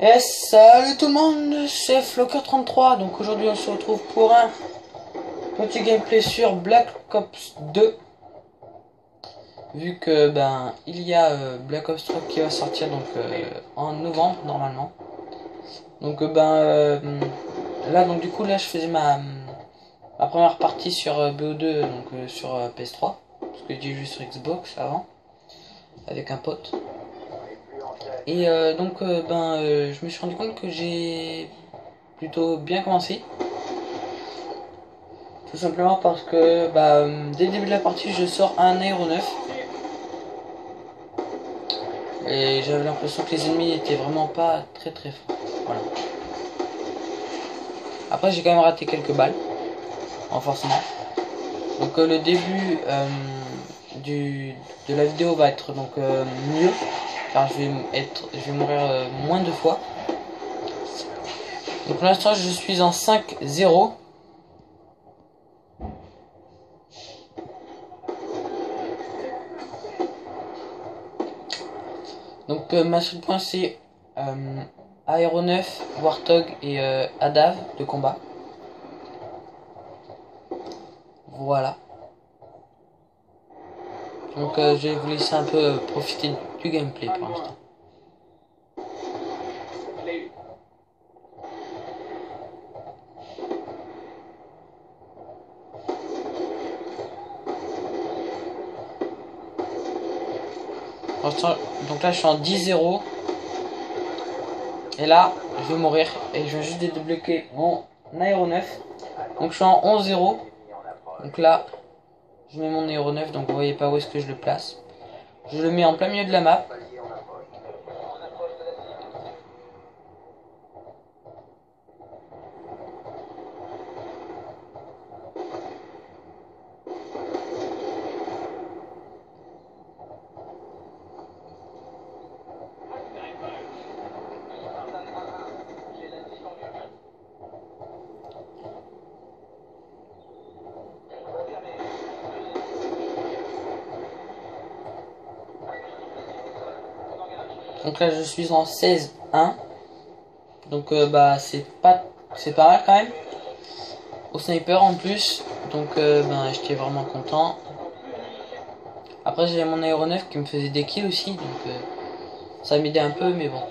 Et salut tout le monde, c'est Flocker33. Donc aujourd'hui on se retrouve pour un petit gameplay sur Black Ops 2. Vu que il y a Black Ops 3 qui va sortir donc en novembre normalement. Donc là donc du coup là je faisais ma première partie sur BO2 donc sur PS3 parce que j'ai joué sur Xbox avant avec un pote. Et je me suis rendu compte que j'ai plutôt bien commencé. Tout simplement parce que dès le début de la partie je sors un aéronef. Et j'avais l'impression que les ennemis étaient vraiment pas très forts. Voilà. Après j'ai quand même raté quelques balles. Forcément. Donc le début de la vidéo va être donc mieux. Car je vais mourir moins de fois. Donc pour l'instant je suis en 5-0. Donc ma seule point c'est Aéronef, Warthog et Adav de combat. Voilà. Donc je vais vous laisser un peu profiter du gameplay pour l'instant. Donc là je suis en 10-0. Et là je vais mourir. Et je viens juste de débloquer mon aéronef. Donc je suis en 11-0. Donc là je mets mon aéronef. Donc vous voyez pas où est-ce que je le place. Je le mets en plein milieu de la map. Donc là je suis en 16-1. Donc c'est pas mal quand même. Au sniper en plus. Donc j'étais vraiment content. Après j'ai mon aéronef qui me faisait des kills aussi. Donc ça m'aidait un peu mais bon.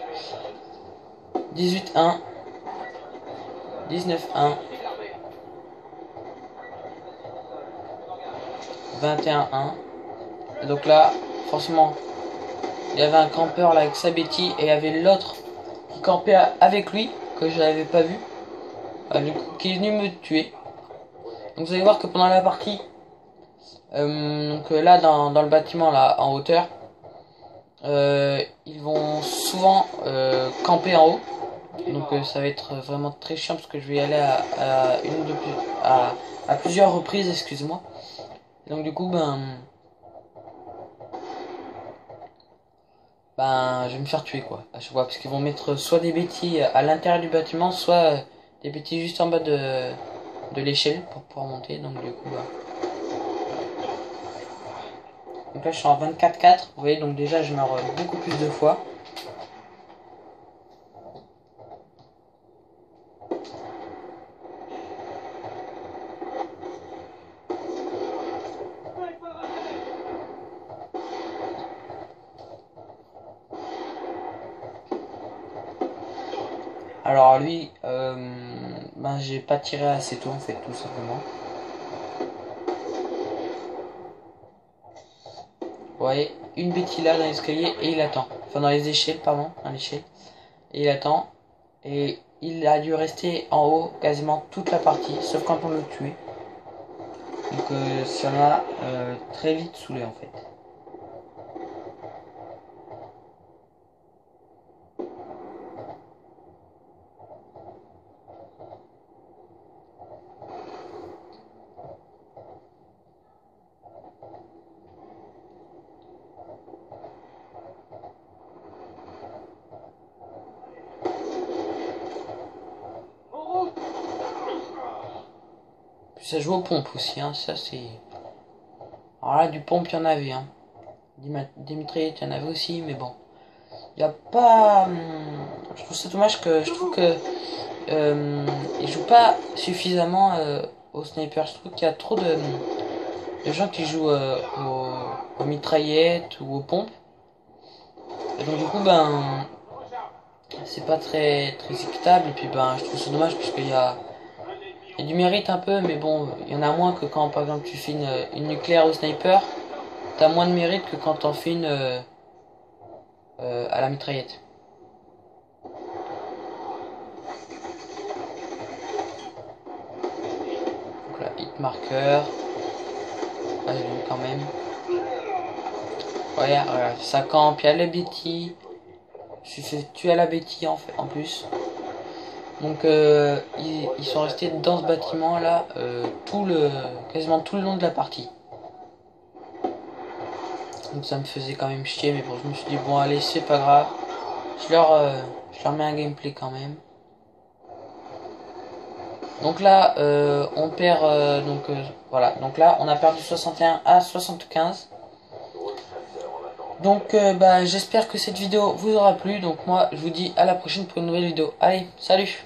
18-1. 19-1. 21-1. Et donc là, franchement, il y avait un campeur là avec sa Betty et il y avait l'autre qui campait avec lui, que je n'avais pas vu, qui est venu me tuer. Donc vous allez voir que pendant la partie, là dans le bâtiment là en hauteur, ils vont souvent camper en haut. Donc ça va être vraiment très chiant parce que je vais y aller à plusieurs reprises, excusez-moi. Donc du coup je vais me faire tuer quoi à chaque fois parce qu'ils vont mettre soit des bêtis à l'intérieur du bâtiment, soit des bêtis juste en bas de l'échelle pour pouvoir monter. Donc du coup donc là je suis en 24-4, vous voyez, donc déjà je meurs beaucoup plus de fois. Alors lui, j'ai pas tiré assez tôt en fait, tout simplement. Vous voyez, une bêtise là dans l'escalier et il attend. Enfin dans les échelles, pardon, dans l'échelle. Et il attend. Et il a dû rester en haut quasiment toute la partie, sauf quand on le tuait. Donc ça m'a très vite saoulé en fait. Puis ça joue aux pompes aussi, hein, ça c'est... Alors là, du pompe, il y en avait, hein. Des mitraillettes, il y en avait aussi, mais bon. Il n'y a pas Je trouve ça dommage que je trouve que ils jouent pas suffisamment au sniper. Je trouve qu'il y a trop de gens qui jouent aux mitraillettes ou aux pompes. Et donc du coup c'est pas très équitable et puis je trouve ça dommage puisqu'il y a du mérite un peu, mais bon, il y en a moins que quand par exemple tu fais une nucléaire au sniper, t'as moins de mérite que quand t'en fais une à la mitraillette. Donc là, hit marker, ah, j'ai vu quand même. Ouais, ça campe, il y a la Betty. Je suis fait tuer à la Betty en plus. Donc ils sont restés dans ce bâtiment là quasiment tout le long de la partie. Donc ça me faisait quand même chier, mais bon, je me suis dit bon allez, c'est pas grave. Je leur mets un gameplay quand même. Donc là on perd voilà. Donc là on a perdu 61 à 75. Donc j'espère que cette vidéo vous aura plu. Donc moi je vous dis à la prochaine pour une nouvelle vidéo. Allez, salut!